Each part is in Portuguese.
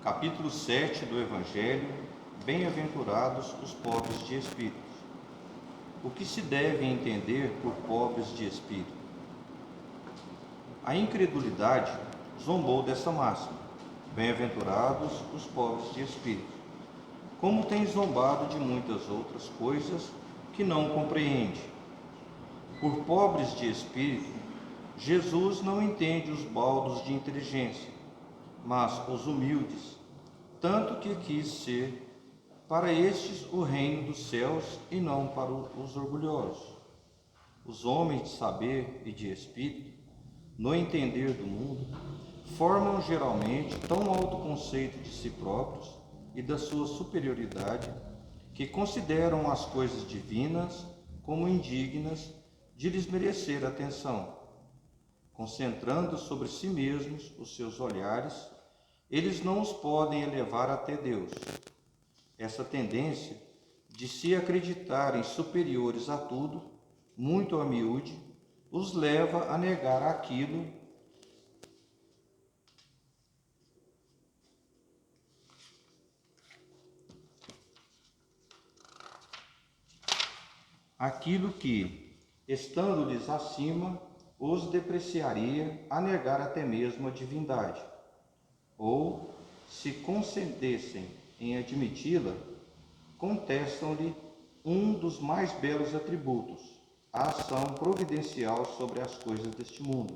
Capítulo 7 do Evangelho. Bem-aventurados os pobres de espírito. O que se deve entender por pobres de espírito? A incredulidade zombou dessa máxima: bem-aventurados os pobres de espírito, como tem zombado de muitas outras coisas que não compreende. Por pobres de espírito, Jesus não entende os baldos de inteligência, mas os humildes, tanto que quis ser para estes o reino dos céus e não para os orgulhosos. Os homens de saber e de espírito, no entender do mundo, formam geralmente tão alto conceito de si próprios e da sua superioridade, que consideram as coisas divinas como indignas de lhes merecer atenção. Concentrando sobre si mesmos os seus olhares, eles não os podem elevar até Deus. Essa tendência de se acreditarem superiores a tudo, muito a miúde, os leva a negar aquilo que, estando-lhes acima, os depreciaria, a negar até mesmo a divindade. Ou, se concedessem em admiti-la, contestam-lhe um dos mais belos atributos, a ação providencial sobre as coisas deste mundo,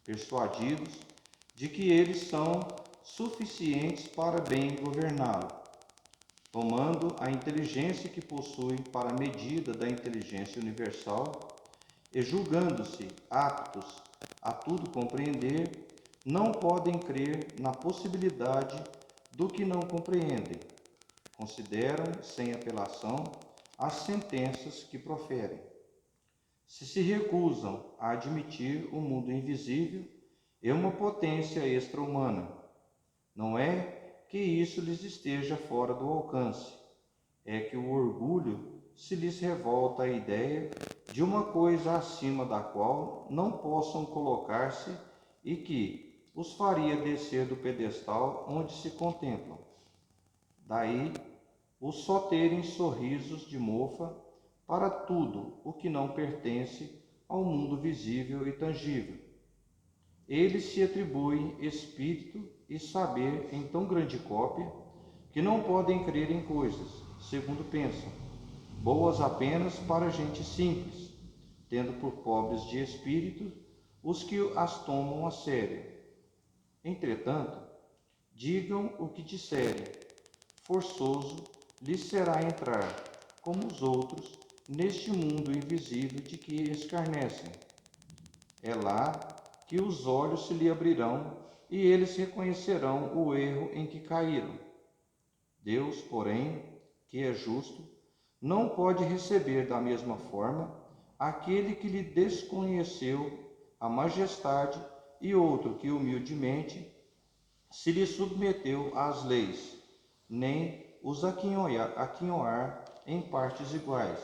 persuadidos de que eles são suficientes para bem governá-lo, tomando a inteligência que possuem para a medida da inteligência universal e julgando-se aptos a tudo compreender, não podem crer na possibilidade do que não compreendem. Consideram, sem apelação, as sentenças que proferem. Se recusam a admitir o mundo invisível e uma potência extra-humana, não é que isso lhes esteja fora do alcance, é que o orgulho se lhes revolta à ideia de uma coisa acima da qual não possam colocar-se e que os faria descer do pedestal onde se contemplam. Daí os só terem sorrisos de mofa para tudo o que não pertence ao mundo visível e tangível. Eles se atribuem espírito e saber em tão grande cópia que não podem crer em coisas, segundo pensam, boas apenas para gente simples, tendo por pobres de espírito os que as tomam a sério. Entretanto, digam o que disserem, forçoso lhes será entrar, como os outros, neste mundo invisível de que escarnecem. É lá que os olhos se lhe abrirão e eles reconhecerão o erro em que caíram. Deus, porém, que é justo, não pode receber da mesma forma aquele que lhe desconheceu a majestade e outro que humildemente se lhe submeteu às leis, nem os aquinhoar em partes iguais,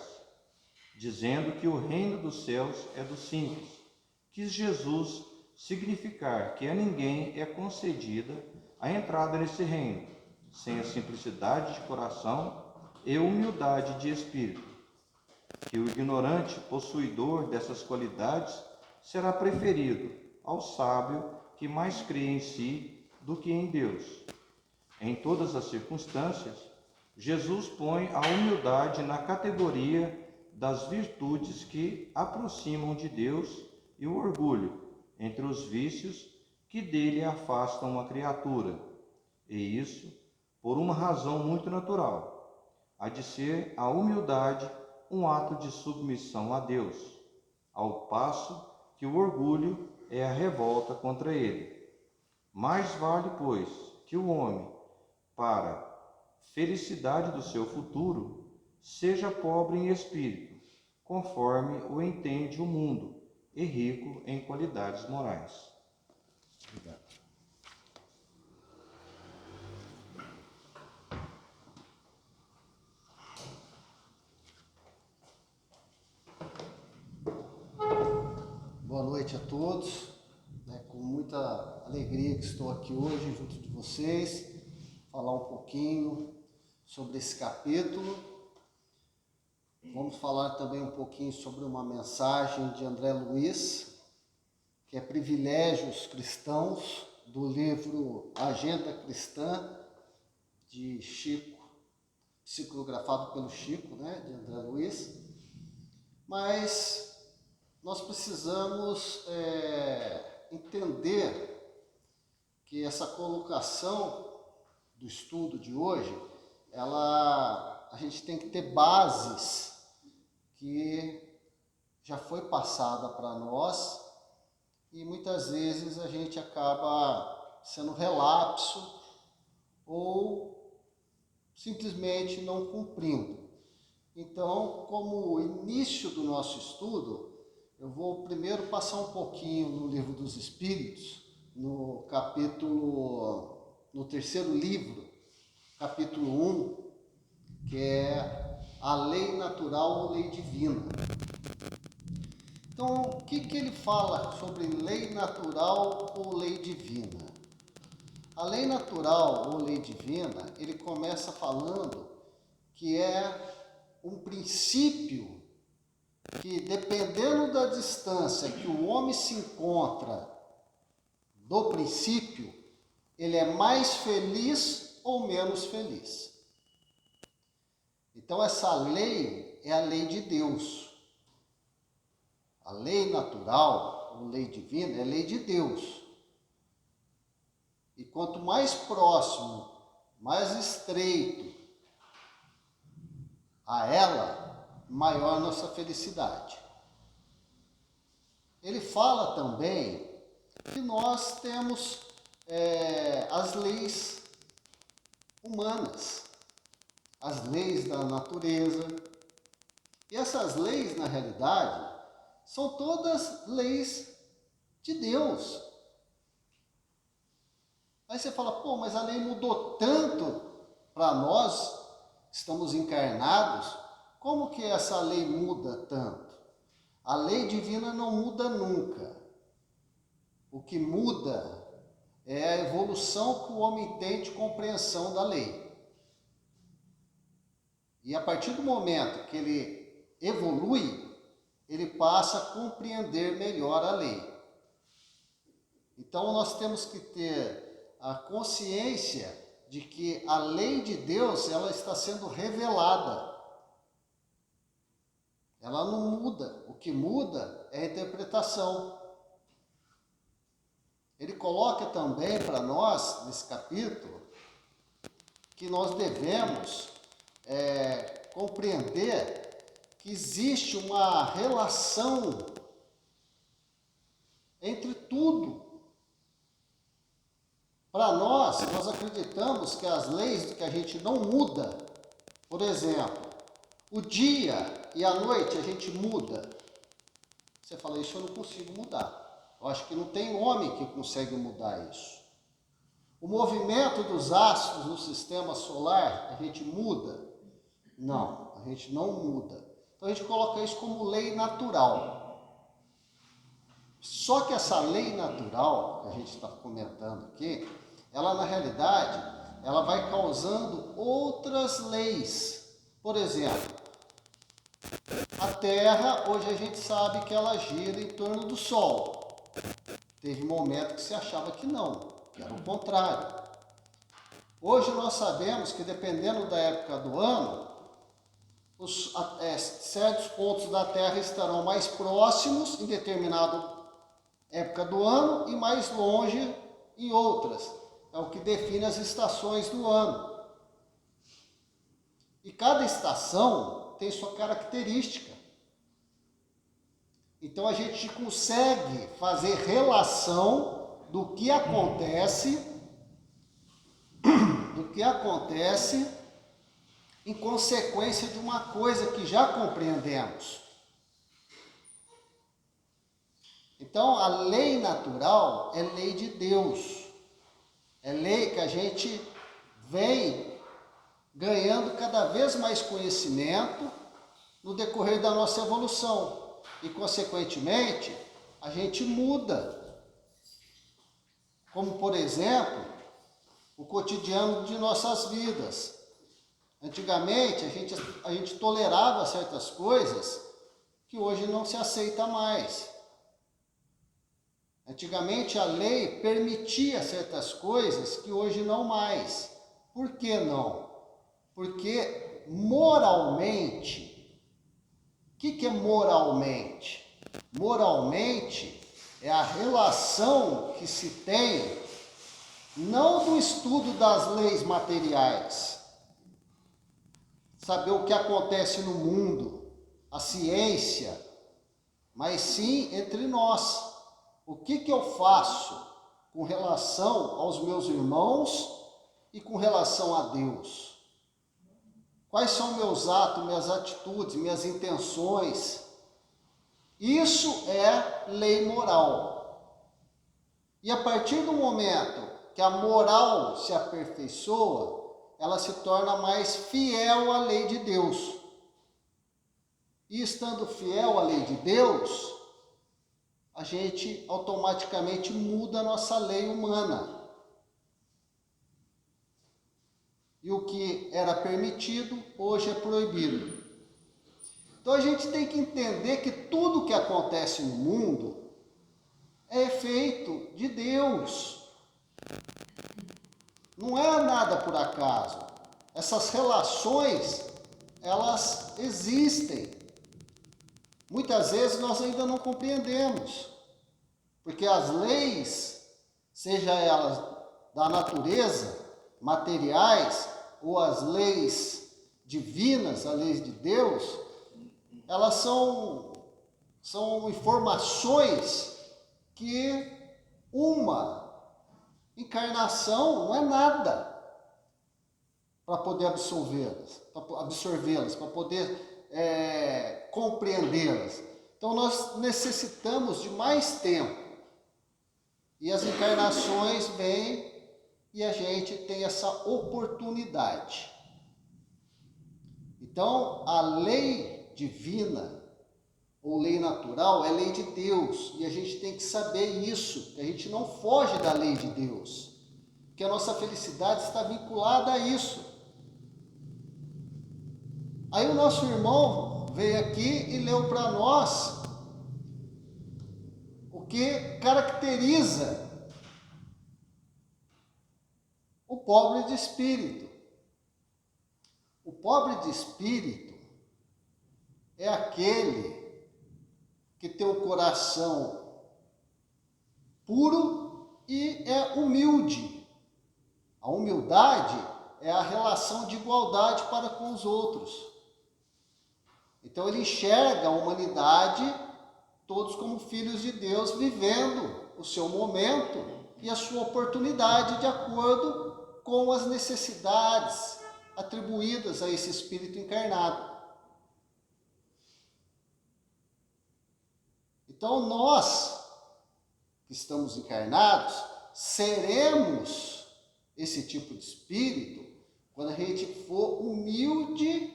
dizendo que o reino dos céus é dos simples. Quis Jesus significar que a ninguém é concedida a entrada nesse reino, sem a simplicidade de coração e humildade de espírito, que o ignorante possuidor dessas qualidades será preferido ao sábio que mais crê em si do que em Deus. Em todas as circunstâncias, Jesus põe a humildade na categoria das virtudes que aproximam de Deus e o orgulho entre os vícios que dele afastam a criatura, e isso por uma razão muito natural, há de ser a humildade um ato de submissão a Deus, ao passo que o orgulho é a revolta contra ele. Mais vale, pois, que o homem, para felicidade do seu futuro, seja pobre em espírito, conforme o entende o mundo, e rico em qualidades morais. Obrigado. Boa noite a todos. Com muita alegria que estou aqui hoje junto de vocês. falar um pouquinho sobre esse capítulo. Vamos falar também um pouquinho sobre uma mensagem de André Luiz, que é Privilégios Cristãos, do livro Agenda Cristã, de Chico, psicografado pelo Chico, de André Luiz. Mas nós precisamos entender que essa colocação do estudo de hoje, a gente tem que ter bases que já foi passada para nós e muitas vezes a gente acaba sendo relapso ou simplesmente não cumprindo. Então, como início do nosso estudo, eu vou primeiro passar um pouquinho no Livro dos Espíritos, no terceiro livro, capítulo 1, que é a lei natural ou lei divina. Então, o que ele fala sobre lei natural ou lei divina? A lei natural ou lei divina, ele começa falando que é um princípio que, dependendo da distância que o homem se encontra do princípio, ele é mais feliz ou menos feliz. Então, essa lei é a lei de Deus. A lei natural ou lei divina é a lei de Deus. E quanto mais próximo, mais estreito a ela, maior a nossa felicidade. Ele fala também que nós temos as leis humanas, as leis da natureza. E essas leis, na realidade, são todas leis de Deus. Aí você fala, mas a lei mudou tanto para nós, estamos encarnados, como que essa lei muda tanto? A lei divina não muda nunca. O que muda é a evolução que o homem tem de compreensão da lei. E a partir do momento que ele evolui, ele passa a compreender melhor a lei. Então nós temos que ter a consciência de que a lei de Deus, ela está sendo revelada. Ela não muda. O que muda é a interpretação. Ele coloca também para nós, nesse capítulo, que nós devemos compreender que existe uma relação entre tudo. Para nós acreditamos que as leis que a gente não muda, por exemplo, o dia e a noite a gente muda. Você fala, isso eu não consigo mudar. Eu acho que não tem homem que consegue mudar isso. O movimento dos astros no sistema solar, a gente muda? Não, a gente não muda. Então a gente coloca isso como lei natural. Só que essa lei natural, que a gente está comentando aqui, ela na realidade, ela vai causando outras leis. Por exemplo, a Terra, hoje a gente sabe que ela gira em torno do Sol. Teve um momento que se achava que não, que era o contrário. Hoje nós sabemos que, dependendo da época do ano, certos pontos da Terra estarão mais próximos em determinada época do ano e mais longe em outras. É o que define as estações do ano. E cada estação tem sua característica. Então a gente consegue fazer relação do que acontece em consequência de uma coisa que já compreendemos. Então a lei natural é lei de Deus. É lei que a gente vem ganhando cada vez mais conhecimento no decorrer da nossa evolução. E, consequentemente, a gente muda. Como, por exemplo, o cotidiano de nossas vidas. Antigamente, a gente tolerava certas coisas que hoje não se aceita mais. Antigamente, a lei permitia certas coisas que hoje não mais. Por que não? Porque moralmente, o que é moralmente? Moralmente é a relação que se tem, não do estudo das leis materiais, saber o que acontece no mundo, a ciência, mas sim entre nós. O que eu faço com relação aos meus irmãos e com relação a Deus? Quais são meus atos, minhas atitudes, minhas intenções? Isso é lei moral. E a partir do momento que a moral se aperfeiçoa, ela se torna mais fiel à lei de Deus. E estando fiel à lei de Deus, a gente automaticamente muda a nossa lei humana. E o que era permitido, hoje é proibido. Então a gente tem que entender que tudo que acontece no mundo é efeito de Deus. Não é nada por acaso. Essas relações, elas existem. Muitas vezes nós ainda não compreendemos, porque as leis, seja elas da natureza, materiais, ou as leis divinas, as leis de Deus, elas são informações que uma encarnação não é nada para poder absorvê-las, para poder compreendê-las. Então nós necessitamos de mais tempo. E as encarnações vêm e a gente tem essa oportunidade. Então a lei divina ou lei natural é lei de Deus. E a gente tem que saber isso, que a gente não foge da lei de Deus. Que a nossa felicidade está vinculada a isso. Aí o nosso irmão veio aqui e leu para nós o que caracteriza o pobre de espírito. O pobre de espírito é aquele que tem o coração puro e é humilde. A humildade é a relação de igualdade para com os outros. Então ele enxerga a humanidade todos como filhos de Deus, vivendo o seu momento e a sua oportunidade de acordo com as necessidades atribuídas a esse espírito encarnado. Então nós, que estamos encarnados, seremos esse tipo de espírito quando a gente for humilde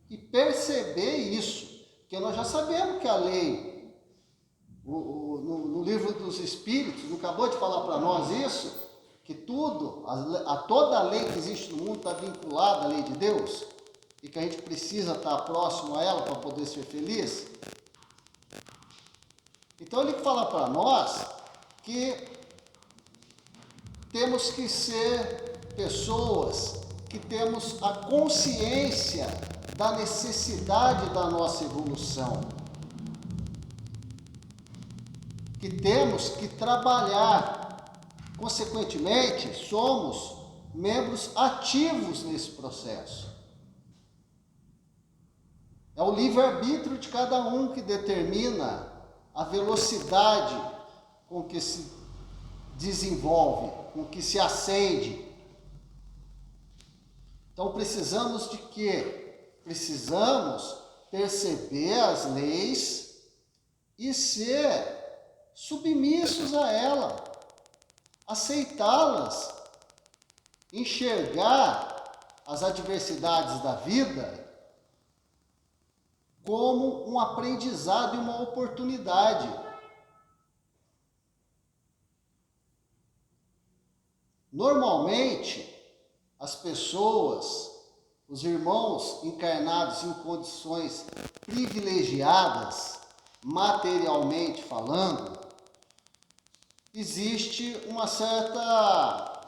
e perceber isso. Porque nós já sabemos que a lei, no livro dos Espíritos, não acabou de falar para nós isso? Que toda a lei que existe no mundo está vinculada à lei de Deus? E que a gente precisa estar próximo a ela para poder ser feliz? Então ele fala para nós que temos que ser pessoas que temos a consciência da necessidade da nossa evolução, que temos que trabalhar, consequentemente, somos membros ativos nesse processo. É o livre-arbítrio de cada um que determina a velocidade com que se desenvolve, com que se acende. Então precisamos de quê? Precisamos perceber as leis e ser submissos a ela, aceitá-las, enxergar as adversidades da vida como um aprendizado e uma oportunidade. Normalmente, as pessoas, os irmãos encarnados em condições privilegiadas, materialmente falando, existe uma certa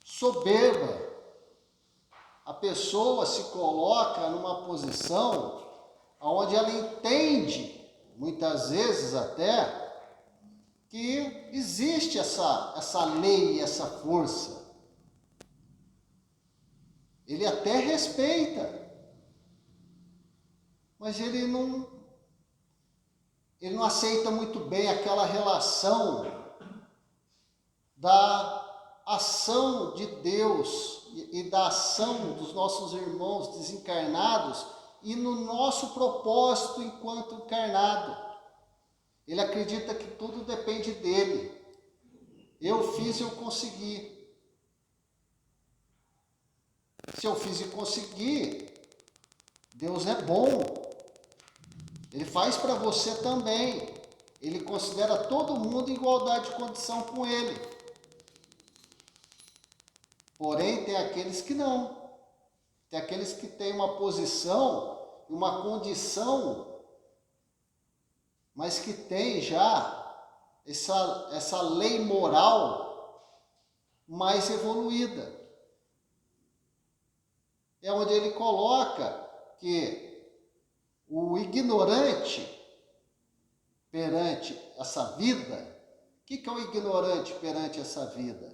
soberba. A pessoa se coloca numa posição onde ela entende, muitas vezes até, que existe essa lei, essa força. Ele até respeita, mas ele não aceita muito bem aquela relação da ação de Deus e da ação dos nossos irmãos desencarnados e no nosso propósito enquanto encarnado. Ele acredita que tudo depende dele. Eu fiz e eu consegui. Se eu fiz e consegui, Deus é bom. Ele faz para você também. Ele considera todo mundo em igualdade de condição com ele. Porém, tem aqueles que não. Tem aqueles que têm uma posição, uma condição, mas que tem já essa lei moral mais evoluída. É onde ele coloca que o ignorante perante essa vida, o que é o ignorante perante essa vida?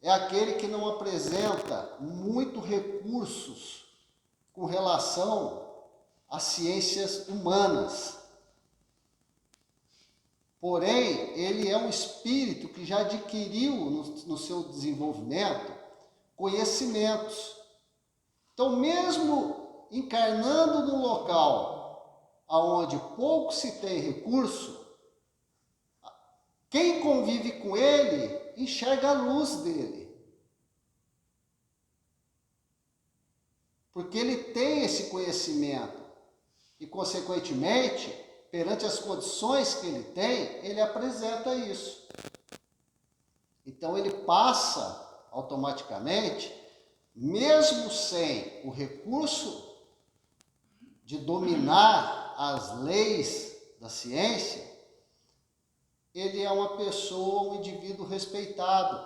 É aquele que não apresenta muitos recursos com relação às ciências humanas. Porém, ele é um espírito que já adquiriu no seu desenvolvimento conhecimentos. Então, mesmo encarnando num local onde pouco se tem recurso, quem convive com ele enxerga a luz dele. Porque ele tem esse conhecimento e, consequentemente, perante as condições que ele tem, ele apresenta isso. Então, ele passa automaticamente, mesmo sem o recurso de dominar as leis da ciência, ele é uma pessoa, um indivíduo respeitado.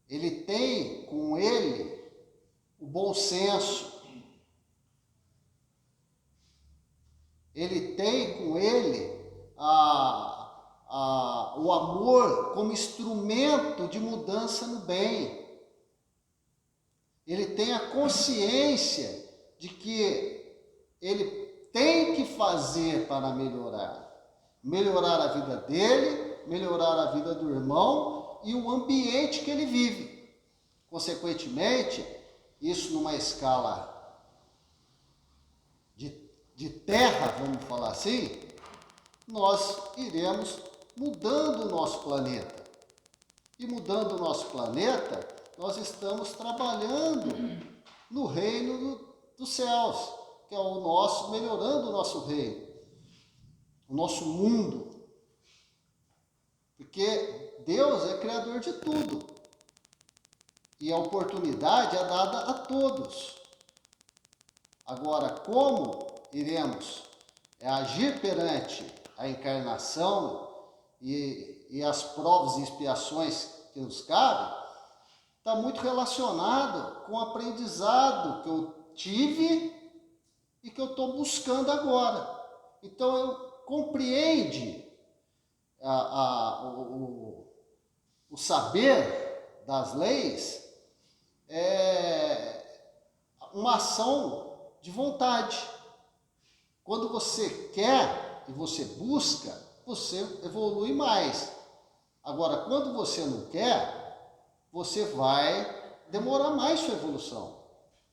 Ele tem com ele o bom senso. Ele tem com ele o amor como instrumento de mudança no bem. Ele tem a consciência de que ele tem que fazer para melhorar. Melhorar a vida dele, melhorar a vida do irmão e o ambiente que ele vive. Consequentemente, isso numa escala de terra, vamos falar assim, nós iremos mudando o nosso planeta. E mudando o nosso planeta, nós estamos trabalhando no reino dos céus, que é o nosso, melhorando o nosso reino, o nosso mundo. Porque Deus é criador de tudo. E a oportunidade é dada a todos. Agora, como iremos agir perante a encarnação e as provas e expiações que nos cabem, está muito relacionado com o aprendizado que eu tive e que eu estou buscando agora. Então, eu compreende o saber das leis uma ação de vontade. Quando você quer e você busca, você evolui mais. Agora, quando você não quer, você vai demorar mais sua evolução.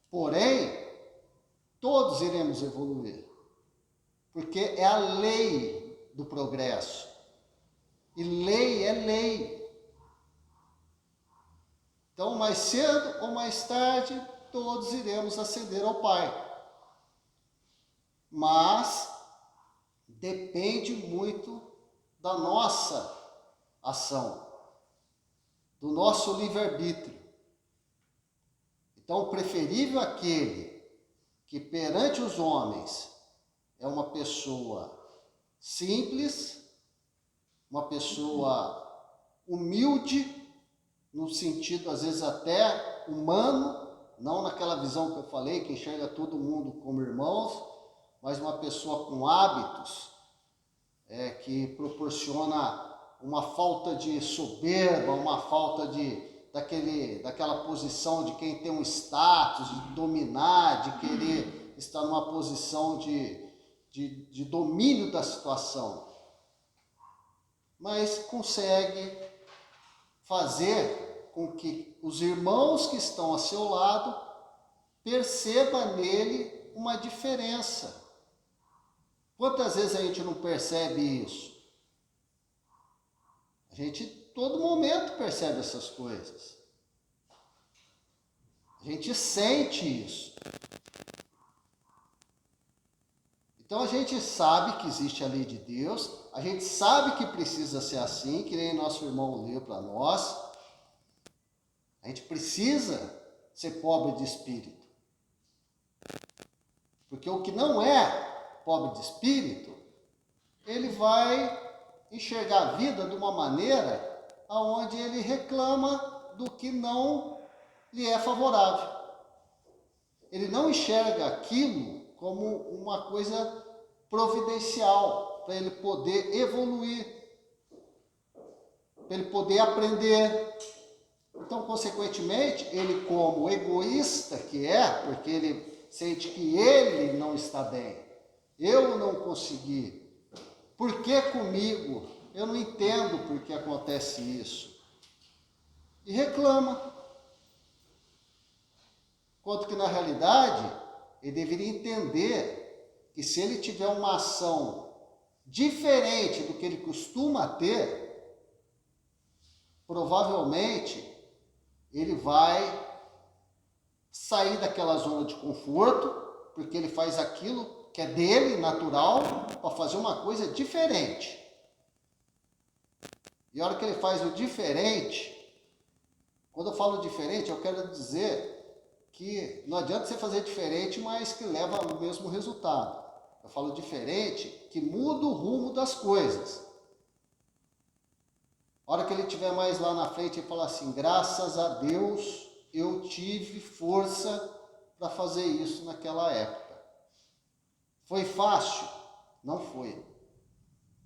Porém, todos iremos evoluir. Porque é a lei do progresso. E lei é lei. Então, mais cedo ou mais tarde, todos iremos ascender ao Pai. Mas depende muito da nossa ação. do nosso livre-arbítrio. Então, preferível aquele que perante os homens é uma pessoa simples, uma pessoa humilde, no sentido às vezes até humano, não naquela visão que eu falei, que enxerga todo mundo como irmãos, mas uma pessoa com hábitos que proporciona uma falta de soberba, uma falta daquela posição de quem tem um status, de dominar, de querer estar numa posição de domínio da situação. Mas consegue fazer com que os irmãos que estão a seu lado percebam nele uma diferença. Quantas vezes a gente não percebe isso? A gente, todo momento, percebe essas coisas. A gente sente isso. Então a gente sabe que existe a lei de Deus, a gente sabe que precisa ser assim, que nem nosso irmão leu para nós. A gente precisa ser pobre de espírito. Porque o que não é pobre de espírito, ele vai enxergar a vida de uma maneira onde ele reclama do que não lhe é favorável. Ele não enxerga aquilo como uma coisa providencial para ele poder evoluir, para ele poder aprender. Então, consequentemente, ele como egoísta que é, porque ele sente que ele não está bem, eu não consegui, por que comigo? Eu não entendo por que acontece isso. E reclama. Enquanto que, na realidade, ele deveria entender que se ele tiver uma ação diferente do que ele costuma ter, provavelmente ele vai sair daquela zona de conforto, porque ele faz aquilo que é dele, natural, para fazer uma coisa diferente. E a hora que ele faz o diferente, quando eu falo diferente, eu quero dizer que não adianta você fazer diferente, mas que leva ao mesmo resultado. Eu falo diferente, que muda o rumo das coisas. A hora que ele estiver mais lá na frente, ele fala assim, graças a Deus, eu tive força para fazer isso naquela época. Foi fácil? Não foi.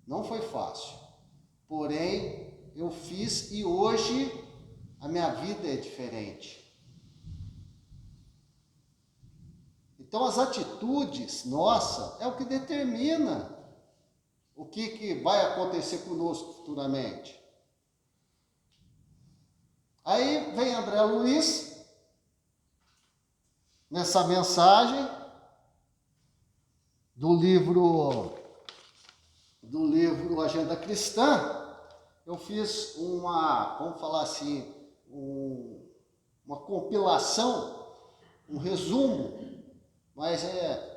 Não foi fácil. Porém, eu fiz e hoje a minha vida é diferente. Então, as atitudes nossas é o que determina o que vai acontecer conosco futuramente. Aí vem André Luiz, nessa mensagem do livro Agenda Cristã, eu fiz vamos falar assim, uma compilação, um resumo, mas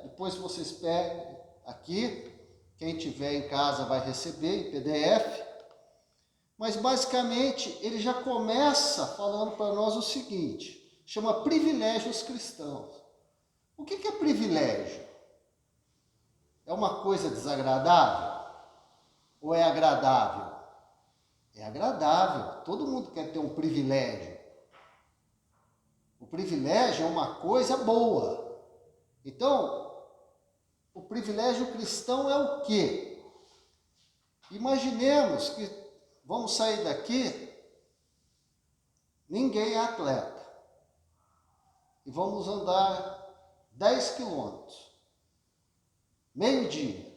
depois vocês peguem aqui, quem tiver em casa vai receber em PDF, mas basicamente ele já começa falando para nós o seguinte, chama privilégios cristãos. O que é privilégio? É uma coisa desagradável? Ou é agradável? É agradável. Todo mundo quer ter um privilégio. O privilégio é uma coisa boa. Então, o privilégio cristão é o quê? Imaginemos que vamos sair daqui, ninguém é atleta. E vamos andar 10 quilômetros. Meio-dia.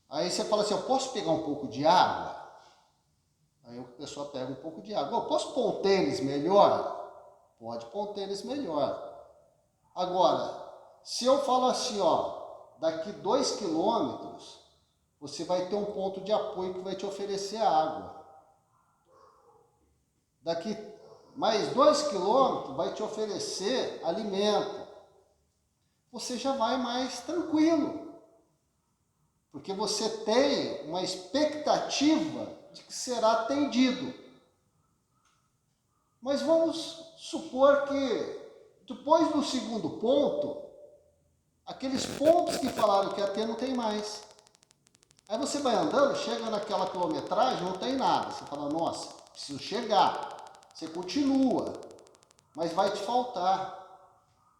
Aí você fala assim, eu posso pegar um pouco de água? Aí a pessoa pega um pouco de água. Eu posso pôr um tênis melhor? Pode pôr um tênis melhor. Agora, se eu falo assim, daqui 2 quilômetros, você vai ter um ponto de apoio que vai te oferecer água. Daqui mais 2 quilômetros vai te oferecer alimento. Você já vai mais tranquilo. Porque você tem uma expectativa de que será atendido. Mas vamos supor que depois do segundo ponto, aqueles pontos que falaram que ia ter não tem mais. Aí você vai andando, chega naquela quilometragem, não tem nada. Você fala, nossa, preciso chegar. Você continua, mas vai te faltar.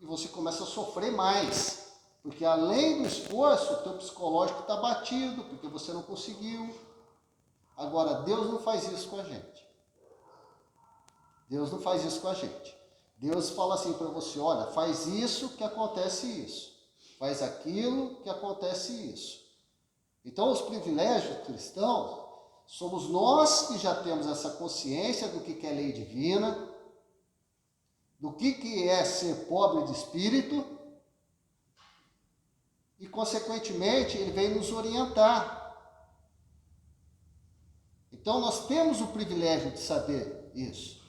E você começa a sofrer mais. Porque além do esforço, o teu psicológico está batido, porque você não conseguiu. Agora, Deus não faz isso com a gente. Deus não faz isso com a gente. Deus fala assim para você, olha, faz isso que acontece isso. Faz aquilo que acontece isso. Então, os privilégios cristãos, somos nós que já temos essa consciência do que é lei divina, do que é ser pobre de espírito, e, consequentemente, ele vem nos orientar. Então, nós temos o privilégio de saber isso.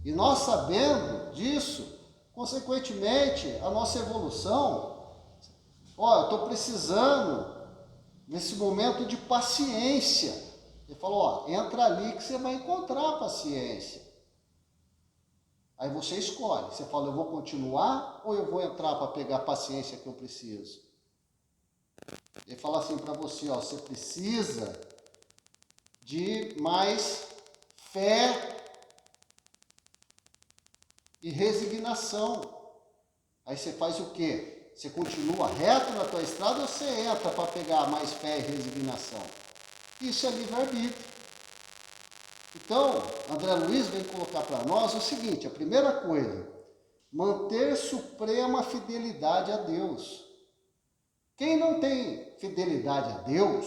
E nós sabendo disso, consequentemente, a nossa evolução, eu estou precisando, nesse momento, de paciência. Ele falou, entra ali que você vai encontrar a paciência. Aí você escolhe, você fala, eu vou continuar ou eu vou entrar para pegar a paciência que eu preciso? Ele fala assim para você, você precisa de mais fé e resignação. Aí você faz o quê? Você continua reto na tua estrada ou você entra para pegar mais fé e resignação? Isso é livre-arbítrio. Então, André Luiz vem colocar para nós o seguinte, a primeira coisa, manter suprema fidelidade a Deus. Quem não tem fidelidade a Deus,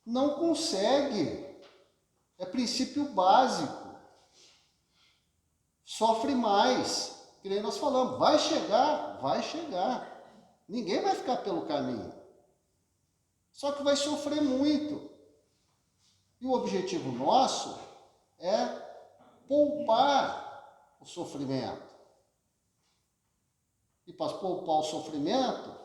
não consegue. É princípio básico. Sofre mais. Que nem nós falamos, vai chegar, vai chegar. Ninguém vai ficar pelo caminho. Só que vai sofrer muito. E o objetivo nosso é poupar o sofrimento. E para poupar o sofrimento,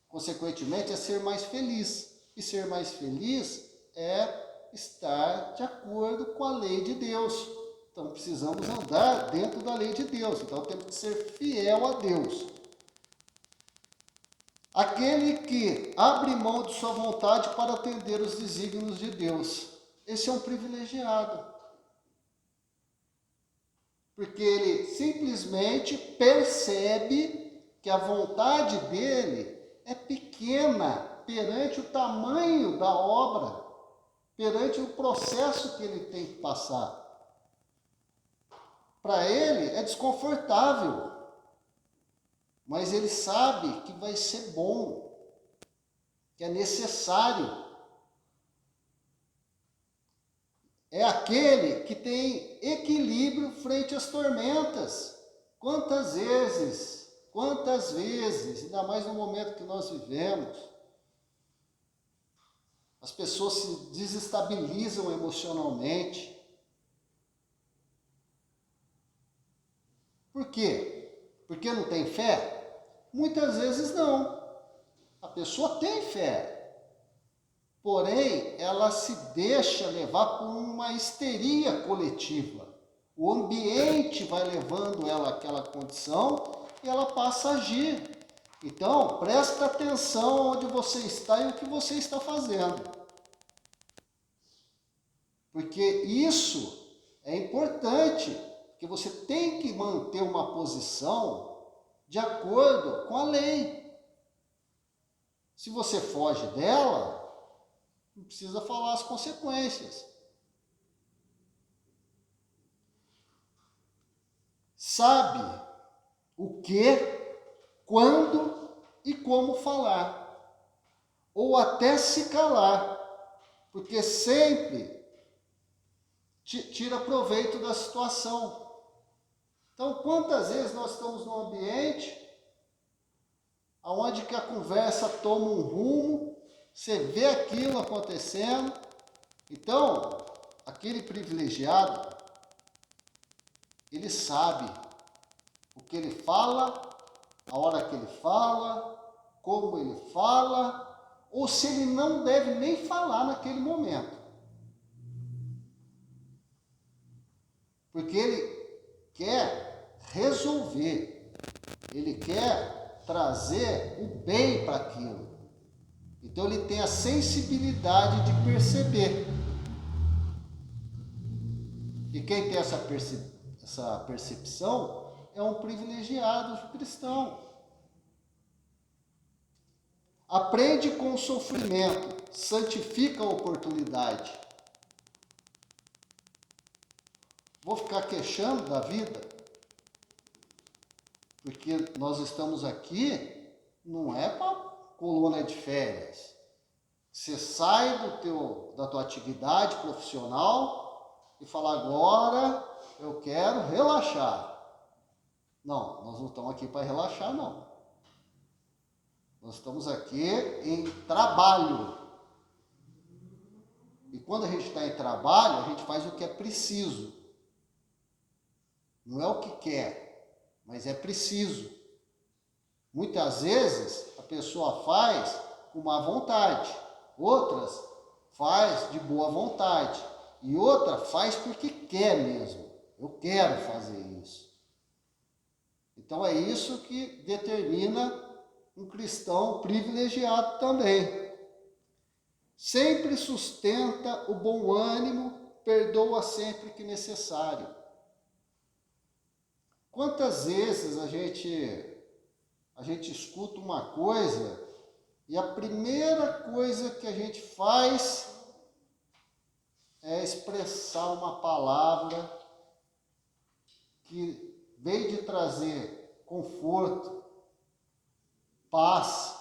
consequentemente, é ser mais feliz. E ser mais feliz é estar de acordo com a lei de Deus. Então, precisamos andar dentro da lei de Deus. Então, temos que ser fiel a Deus. Aquele que abre mão de sua vontade para atender os desígnios de Deus. Esse é um privilegiado. Porque ele simplesmente percebe que a vontade dele é pequena perante o tamanho da obra, perante o processo que ele tem que passar. Para ele é desconfortável, mas ele sabe que vai ser bom, que é necessário. É aquele que tem equilíbrio frente às tormentas. Quantas vezes, ainda mais no momento que nós vivemos, as pessoas se desestabilizam emocionalmente. Por quê? Porque não tem fé? Muitas vezes não. A pessoa tem fé. Porém, ela se deixa levar por uma histeria coletiva. O ambiente vai levando ela àquela condição e ela passa a agir. Então, presta atenção onde você está e o que você está fazendo. Porque isso é importante, porque você tem que manter uma posição de acordo com a lei. Se você foge dela, não precisa falar as consequências. Sabe o que, quando e como falar, ou até se calar, porque sempre tira proveito da situação. Então, quantas vezes nós estamos num ambiente onde que a conversa toma um rumo, você vê aquilo acontecendo, então, aquele privilegiado, ele sabe o que ele fala, a hora que ele fala, como ele fala, ou se ele não deve nem falar naquele momento. Porque ele quer resolver, ele quer trazer o bem para aquilo. Então ele tem a sensibilidade de perceber. E quem tem essa percepção é um privilegiado cristão. Aprende com o sofrimento, santifica a oportunidade. Vou ficar queixando da vida, porque nós estamos aqui, não é para colônia de férias. Você sai da tua atividade profissional e fala, agora eu quero relaxar. Não, nós não estamos aqui para relaxar, não. Nós estamos aqui em trabalho. E quando a gente está em trabalho, a gente faz o que é preciso. Não é o que quer, mas é preciso. Muitas vezes a pessoa faz com má vontade, outras faz de boa vontade e outra faz porque quer mesmo. Eu quero fazer isso. Então é isso que determina um cristão privilegiado também. Sempre sustenta o bom ânimo, perdoa sempre que necessário. Quantas vezes a gente escuta uma coisa e a primeira coisa que a gente faz é expressar uma palavra que veio de trazer conforto, paz,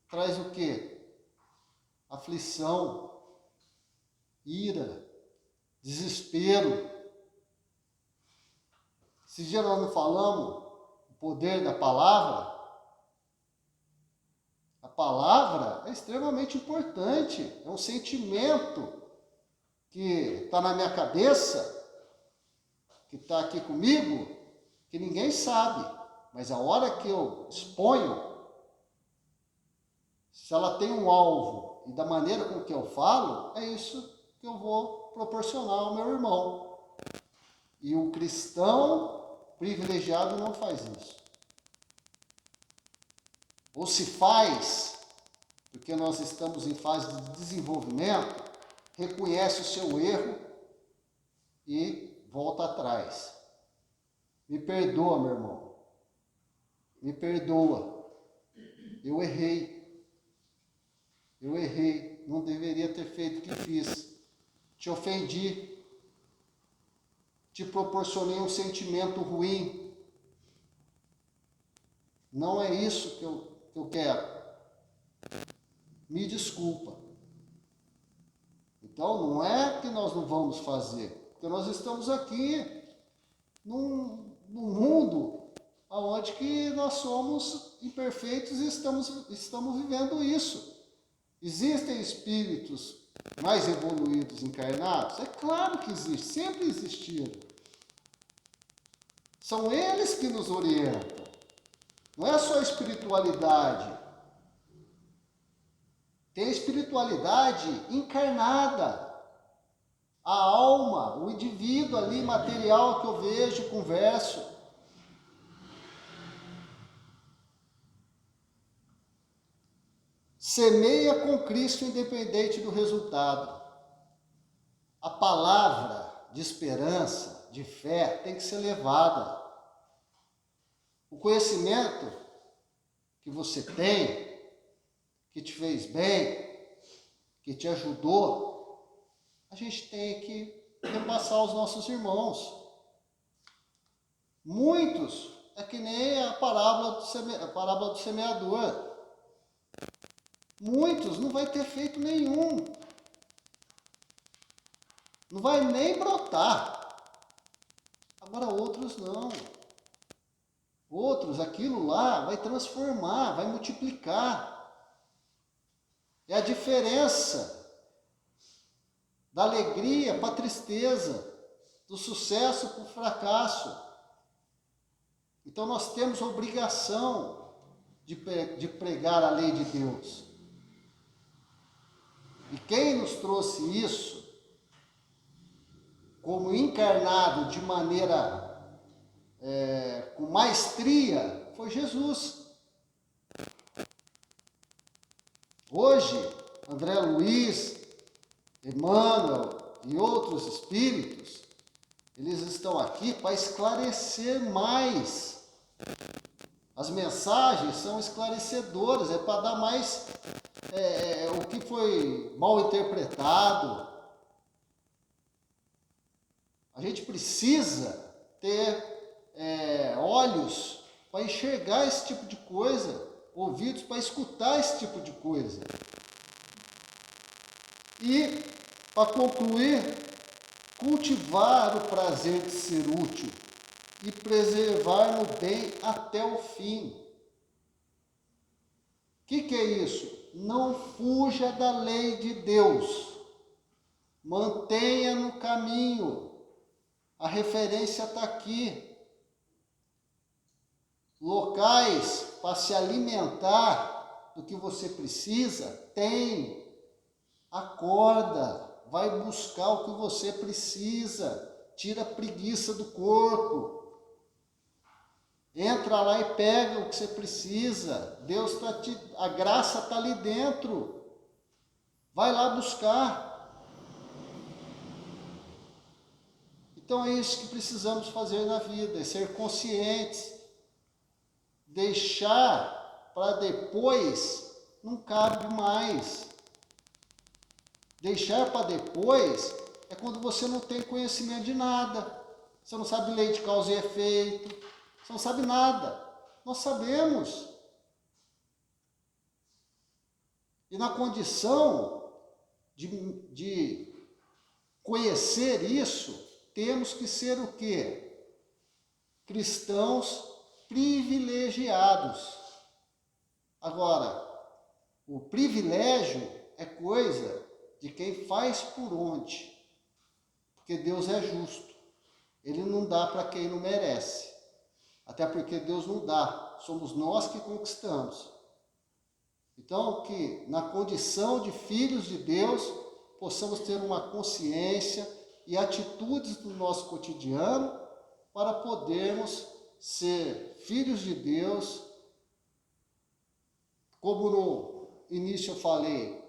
traz o quê? Aflição, ira, desespero. Esses dias nós não falamos o poder da palavra? A palavra é extremamente importante, é um sentimento que está na minha cabeça, que está aqui comigo, que ninguém sabe. Mas a hora que eu exponho, se ela tem um alvo e da maneira com que eu falo, é isso que eu vou proporcionar ao meu irmão. E o cristão privilegiado não faz isso. Ou se faz, porque nós estamos em fase de desenvolvimento, reconhece o seu erro e volta atrás. Me perdoa, meu irmão. Me perdoa. Eu errei. Não deveria ter feito o que fiz. Te ofendi. Te proporcionei um sentimento ruim. Não é isso que eu quero. Me desculpa. Então, não é que nós não vamos fazer, porque nós estamos aqui num mundo onde que nós somos imperfeitos e estamos vivendo isso. Existem espíritos mais evoluídos encarnados? É claro que existe, sempre existiram. São eles que nos orientam. Não é só a espiritualidade. Tem a espiritualidade encarnada. A alma, o indivíduo ali material que eu vejo, converso. Semeia com Cristo independente do resultado. A palavra de esperança, de fé, tem que ser levada. O conhecimento que você tem, que te fez bem, que te ajudou, a gente tem que repassar aos nossos irmãos. Muitos é que nem a parábola do semeador. Muitos não vai ter feito nenhum. Não vai nem brotar. Agora outros não. Outros, aquilo lá vai transformar, vai multiplicar. É a diferença da alegria para a tristeza, do sucesso para o fracasso. Então nós temos a obrigação de pregar a lei de Deus. E quem nos trouxe isso, como encarnado de maneira com maestria, foi Jesus. Hoje, André Luiz, Emmanuel e outros espíritos, eles estão aqui para esclarecer mais. As mensagens são esclarecedoras, é para dar mais o que foi mal interpretado. A gente precisa ter olhos para enxergar esse tipo de coisa, ouvidos para escutar esse tipo de coisa. E, para concluir, cultivar o prazer de ser útil e preservar no bem até o fim. O que é isso? Não fuja da lei de Deus. Mantenha no caminho. A referência está aqui. Locais para se alimentar do que você precisa, tem. Acorda, vai buscar o que você precisa. Tira a preguiça do corpo. Entra lá e pega o que você precisa. A graça está ali dentro. Vai lá buscar. Então é isso que precisamos fazer na vida, é ser conscientes. Deixar para depois não cabe mais. Deixar para depois é quando você não tem conhecimento de nada. Você não sabe lei de causa e efeito. Você não sabe nada. Nós sabemos. E na condição de conhecer isso, temos que ser o quê? Cristãos privilegiados. Agora, o privilégio é coisa de quem faz por onde. Porque Deus é justo. Ele não dá para quem não merece. Até porque Deus não dá. Somos nós que conquistamos. Então, que na condição de filhos de Deus, possamos ter uma consciência e atitudes no nosso cotidiano para podermos ser filhos de Deus. Como no início eu falei,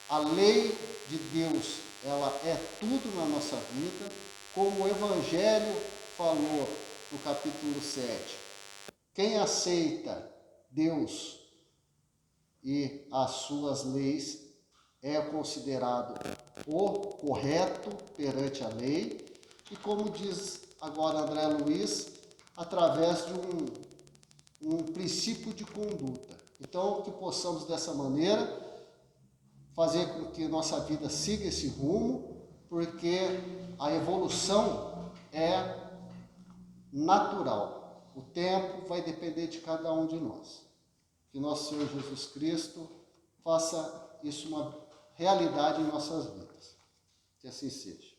a lei de Deus, ela é tudo na nossa vida, como o Evangelho falou no capítulo 7. Quem aceita Deus e as suas leis é considerado o correto perante a lei, e como diz agora André Luiz, através de um princípio de conduta. Então, que possamos dessa maneira fazer com que nossa vida siga esse rumo, porque a evolução é natural. O tempo vai depender de cada um de nós. Que nosso Senhor Jesus Cristo faça isso uma realidade em nossas vidas. Que assim seja.